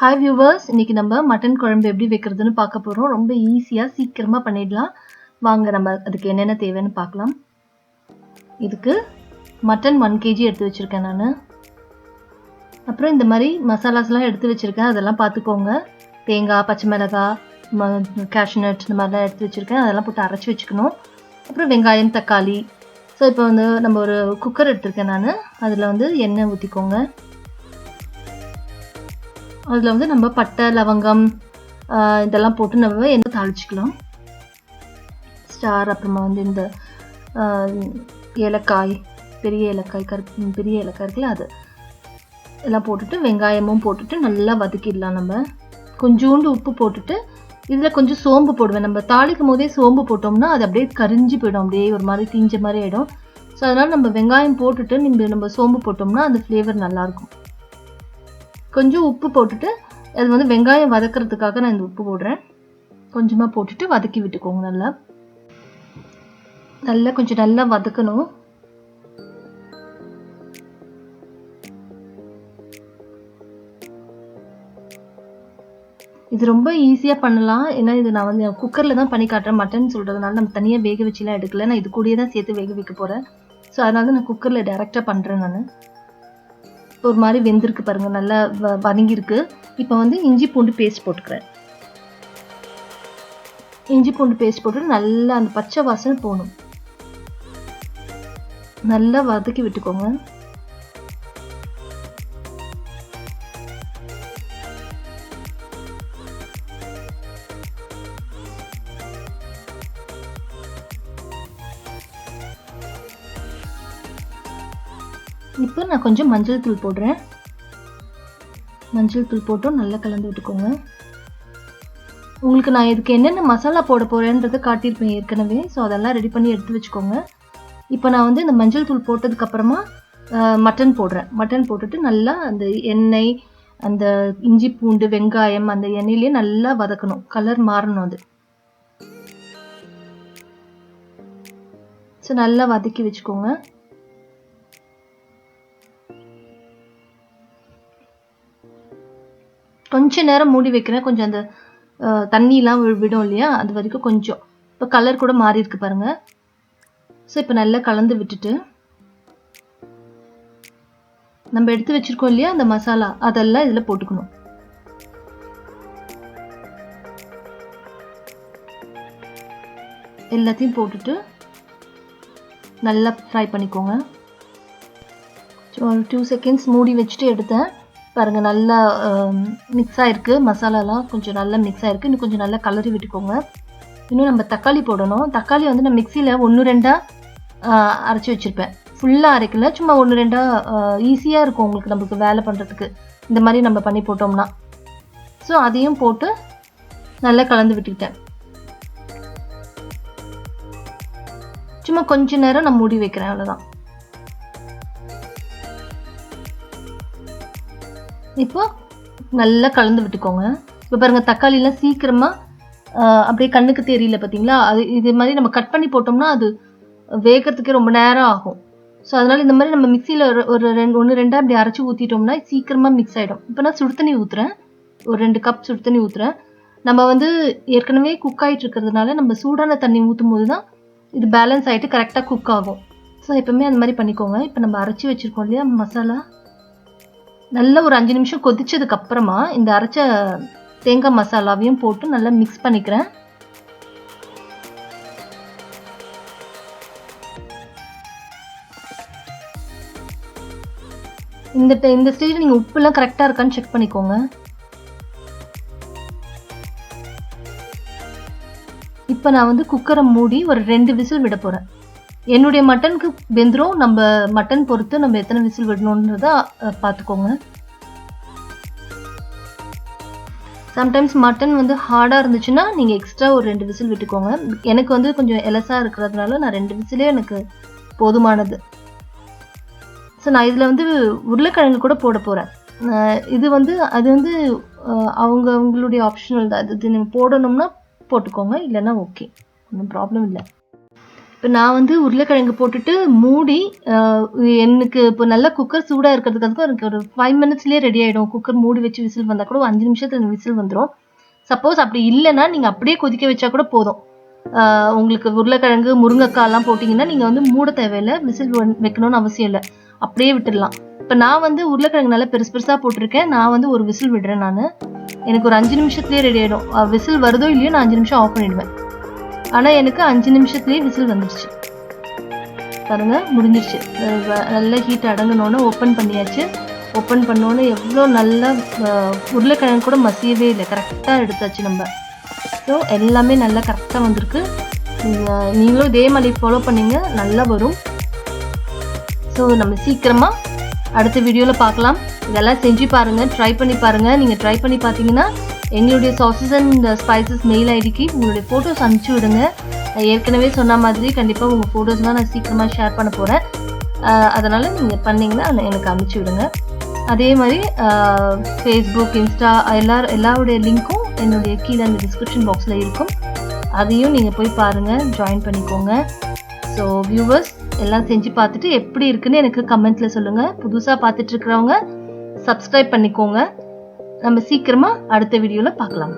Hi viewers, இன்னைக்கு நம்ம mutton குழம்பு எப்படி வைக்கிறதுன்னு பார்க்க போகிறோம். ரொம்ப ஈஸியாக சீக்கிரமாக பண்ணிடலாம். வாங்க நம்ம அதுக்கு என்னென்ன தேவைன்னு பார்க்கலாம். இதுக்கு மட்டன் 1 kg எடுத்து வச்சுருக்கேன் நான். அப்புறம் இந்த மாதிரி மசாலாஸ்லாம் எடுத்து வச்சுருக்கேன், அதெல்லாம் பார்த்துக்கோங்க. தேங்காய், பச்சை மிளகாய், கேஷ்நட் இந்த மாதிரிலாம் எடுத்து வச்சுருக்கேன், அதெல்லாம் போட்டு அரைச்சி வச்சுக்கணும். அப்புறம் வெங்காயம், தக்காளி. ஸோ இப்போ வந்து நம்ம ஒரு குக்கர் எடுத்திருக்கேன் நான். அதில் வந்து எண்ணெய் ஊற்றிக்கோங்க. அதில் வந்து நம்ம பட்டை, லவங்கம் இதெல்லாம் போட்டு நம்ம எண்ணெய் தாளிச்சிக்கலாம். ஸ்டார், அப்புறமா வந்து இந்த ஏலக்காய், பெரிய ஏலக்காய் இருக்குல்ல, அது எல்லாம் போட்டுட்டு வெங்காயமும் போட்டுட்டு நல்லா வதக்கிடலாம். நம்ம கொஞ்சோண்டு உப்பு போட்டுட்டு இதில் கொஞ்சம் சோம்பு போடுவேன். நம்ம தாளிக்கும் போதே சோம்பு போட்டோம்னா அது அப்படியே கரிஞ்சு போயிடும், அப்படியே ஒரு மாதிரி தீஞ்ச மாதிரி ஆகிடும். ஸோ அதனால் நம்ம வெங்காயம் போட்டுட்டு நம்ம சோம்பு போட்டோம்னா அந்த ஃப்ளேவர் நல்லாயிருக்கும். கொஞ்சம் உப்பு போட்டுட்டு அது வந்து வெங்காயம் வதக்கிறதுக்காக நான் இந்த உப்பு போடுறேன். கொஞ்சமாக போட்டுட்டு வதக்கி விட்டுக்கோங்க. கொஞ்சம் நல்லா வதக்கணும். இது ரொம்ப ஈஸியாக பண்ணலாம். ஏன்னா இது நான் வந்து குக்கரில் தான் பண்ணி காட்டுறேன். மட்டன் சொல்கிறதுனால நம்ம தனியாக வேக வச்சுலாம் எடுக்கல, நான் இது கூடயே தான் சேர்த்து வேக வைக்க போகிறேன். ஸோ அதனால தான் நான் குக்கரில் டைரெக்டாக பண்ணுறேன். நான் ஒரு மாதிரி வெந்திருக்கு பாருங்கள், நல்லா வதங்கியிருக்கு. இப்போ வந்து இஞ்சி பூண்டு பேஸ்ட் போட்டுக்கிறேன். இஞ்சி பூண்டு பேஸ்ட் போட்டு நல்லா அந்த பச்சை வாசனை போகணும். நல்லா வதக்கி விட்டுக்கோங்க. இப்போ நான் கொஞ்சம் மஞ்சள் தூள் போடுறேன். மஞ்சள் தூள் போட்டும் நல்லா கலந்து விட்டுக்கோங்க. உங்களுக்கு நான் இதுக்கு என்னென்ன மசாலா போட போகிறேன்றதை காட்டியிருப்பேன் ஏற்கனவே. ஸோ அதெல்லாம் ரெடி பண்ணி எடுத்து வச்சுக்கோங்க. இப்போ நான் வந்து இந்த மஞ்சள் தூள் போட்டதுக்கப்புறமா மட்டன் போடுறேன். மட்டன் போட்டுட்டு நல்லா அந்த எண்ணெய், அந்த இஞ்சி பூண்டு வெங்காயம் அந்த எண்ணெயிலே நல்லா வதக்கணும், கலர் மாறணும் அது. ஸோ நல்லா வதக்கி வச்சுக்கோங்க. கொஞ்ச நேரம் மூடி வைக்கிறேன். கொஞ்சம் அந்த தண்ணியெலாம் விடும் இல்லையா, அது வரைக்கும் கொஞ்சம். இப்போ கலர் கூட மாறி இருக்கு பாருங்க. ஸோ இப்போ நல்லா கலந்து விட்டுட்டு நம்ம எடுத்து வச்சிருக்கோம் இல்லையா அந்த மசாலா, அதெல்லாம் இதில் போட்டுக்கணும். எல்லாத்தையும் போட்டுட்டு நல்லா ஃப்ரை பண்ணிக்கோங்க. ஒரு 2 seconds மூடி வச்சுட்டு எடுத்தேன் பாருங்கள். நல்லா மிக்ஸ் ஆகிருக்கு, மசாலாலாம் கொஞ்சம் நல்லா மிக்ஸ் ஆகிருக்கு. இன்னும் கொஞ்சம் நல்லா கலரி விட்டுக்கோங்க. இன்னும் நம்ம தக்காளி போடணும். தக்காளி வந்து நான் மிக்சியில் 1-2 அரைச்சி வச்சுருப்பேன். ஃபுல்லாக அரைக்கல, சும்மா 1-2 ஈஸியாக இருக்கும் உங்களுக்கு நம்மளுக்கு வேலை பண்ணுறதுக்கு இந்த மாதிரி நம்ம பண்ணி போட்டோம்னா. ஸோ அதையும் போட்டு நல்லா கலந்து விட்டுக்கிட்டேன். சும்மா கொஞ்ச நேரம் நான் மூடி வைக்கிறேன், அவ்வளோதான். இப்போ நல்லா கலந்து விட்டுக்கோங்க. இப்போ பாருங்கள் தக்காளிலாம் சீக்கிரமாக அப்படியே கண்ணுக்கு தெரியல பார்த்தீங்களா. அது இது மாதிரி நம்ம கட் பண்ணி போட்டோம்னா அது வேகிறதுக்கே ரொம்ப நேரம் ஆகும். ஸோ அதனால் இந்த மாதிரி நம்ம மிக்சியில் ஒரு 1-2 அப்படி அரைச்சி ஊற்றிட்டோம்னா சீக்கிரமாக மிக்ஸ் ஆகிடும். இப்போ நான் சுடு தண்ணி ஊற்றுறேன், ஒரு 2 கப் சுடு தண்ணி ஊற்றுறேன். நம்ம வந்து ஏற்கனவே குக் ஆகிட்டு இருக்கிறதுனால நம்ம சூடான தண்ணி ஊற்றும் போது தான் இது பேலன்ஸ் ஆகிட்டு கரெக்டாக குக் ஆகும். ஸோ எப்பவுமே அந்த மாதிரி பண்ணிக்கோங்க. இப்போ நம்ம அரைச்சி வச்சுருக்கோம் இல்லையா மசாலா, நல்லா ஒரு 5 நிமிஷம் கொதிச்சதுக்கு அப்புறமா இந்த அரைச்ச தேங்காய் மசாலாவையும் போட்டு நல்லா மிக்ஸ் பண்ணிக்கிறேன். இந்த ஸ்டேஜில் நீங்கள் உப்புலாம் கரெக்டாக இருக்கான்னு செக் பண்ணிக்கோங்க. இப்போ நான் வந்து குக்கரை மூடி ஒரு 2 விசில் விட போகிறேன். என்னுடைய மட்டனுக்கு வெந்துடும். நம்ம மட்டன் பொறுத்து நம்ம எத்தனை விசில் விடணுன்றத பார்த்துக்கோங்க. சம்டைம்ஸ் மட்டன் வந்து ஹார்டாக இருந்துச்சுன்னா நீங்கள் எக்ஸ்ட்ரா ஒரு 2 விசில் விட்டுக்கோங்க. எனக்கு வந்து கொஞ்சம் எலசாக இருக்கிறதுனால நான் 2 விசிலே எனக்கு போதுமானது. ஸோ நான் இதில் வந்து உருளைக்கிழங்கு கூட போட போகிறேன். இது வந்து அது வந்து அவங்களுடைய ஆப்ஷனல் தான். இது நீங்கள் போடணும்னா போட்டுக்கோங்க, இல்லைன்னா ஓகே, ஒன்றும் ப்ராப்ளம் இல்லை. இப்போ நான் வந்து உருளைக்கிழங்கு போட்டுட்டு மூடி எனக்கு இப்போ நல்லா குக்கர் சூடாக இருக்கிறதுக்கு எனக்கு ஒரு 5 மினிட்ஸ்லேயே ரெடி ஆகிடும். குக்கர் மூடி வச்சு விசில் வந்தால் கூட 5 நிமிஷத்துல விசில் வந்துடும். சப்போஸ் அப்படி இல்லைன்னா நீங்கள் அப்படியே கொதிக்க வச்சா கூட போதும். உங்களுக்கு உருளைக்கிழங்கு முருங்கைக்காய்லாம் போட்டிங்கன்னா நீங்கள் வந்து மூட தேவையில்லை, விசில் வைக்கணும்னு அவசியம் இல்லை, அப்படியே விட்டுடலாம். இப்போ நான் வந்து உருளைக்கிழங்கு நல்லா பெருசு பெருசாக போட்டிருக்கேன். நான் வந்து ஒரு விசில் விடுறேன். நான் எனக்கு ஒரு 5 நிமிஷத்துலேயே ரெடி ஆகிடும். விசில் வருதோ இல்லையோ நான் 5 நிமிஷம் ஆஃப் பண்ணிடுவேன். ஆனால் எனக்கு 5 நிமிஷத்துலேயே விசில் வந்துடுச்சு. பாருங்க, முடிஞ்சிருச்சு. நல்ல ஹீட் அடங்கினோன்னு ஓப்பன் பண்ணியாச்சு. ஓப்பன் பண்ணோன்னே எவ்வளோ நல்லா உருளைக்கிழங்கு கூட மசியவே இல்லை, கரெக்டாக எடுத்தாச்சு நம்ம. ஸோ எல்லாமே நல்லா கரெக்டாக வந்திருக்கு. நீங்களும் இதே மாதிரி ஃபாலோ பண்ணிங்க, நல்லா வரும். ஸோ நம்ம சீக்கிரமாக அடுத்த வீடியோவில் பார்க்கலாம். இதெல்லாம் செஞ்சு பாருங்கள், ட்ரை பண்ணி பாருங்கள். நீங்கள் ட்ரை பண்ணி பார்த்தீங்கன்னா எங்களுடைய சாசஸ் அண்ட் ஸ்பைசஸ் மெயில் ஐடிக்கு உங்களுடைய ஃபோட்டோஸ் அனுப்பிச்சி விடுங்க. நான் ஏற்கனவே சொன்ன மாதிரி கண்டிப்பாக உங்கள் ஃபோட்டோஸ்லாம் நான் சீக்கிரமாக ஷேர் பண்ண போகிறேன். அதனால் நீங்கள் பண்ணிங்கன்னா எனக்கு அனுப்பிச்சி விடுங்க. அதே மாதிரி ஃபேஸ்புக், இன்ஸ்டா எல்லாருடைய லிங்க்கும் என்னுடைய கீழே அந்த டிஸ்கிரிப்ஷன் பாக்ஸில் இருக்கும். அதையும் நீங்கள் போய் பாருங்கள், ஜாயின் பண்ணிக்கோங்க. ஸோ வியூவர்ஸ் எல்லாம் செஞ்சு பார்த்துட்டு எப்படி இருக்குன்னு எனக்கு கமெண்ட்டில் சொல்லுங்கள். புதுசாக பார்த்துட்டு இருக்கிறவங்க சப்ஸ்கிரைப் பண்ணிக்கோங்க. நம்ம சீக்கிரமாக அடுத்த வீடியோவில் பார்க்கலாம்.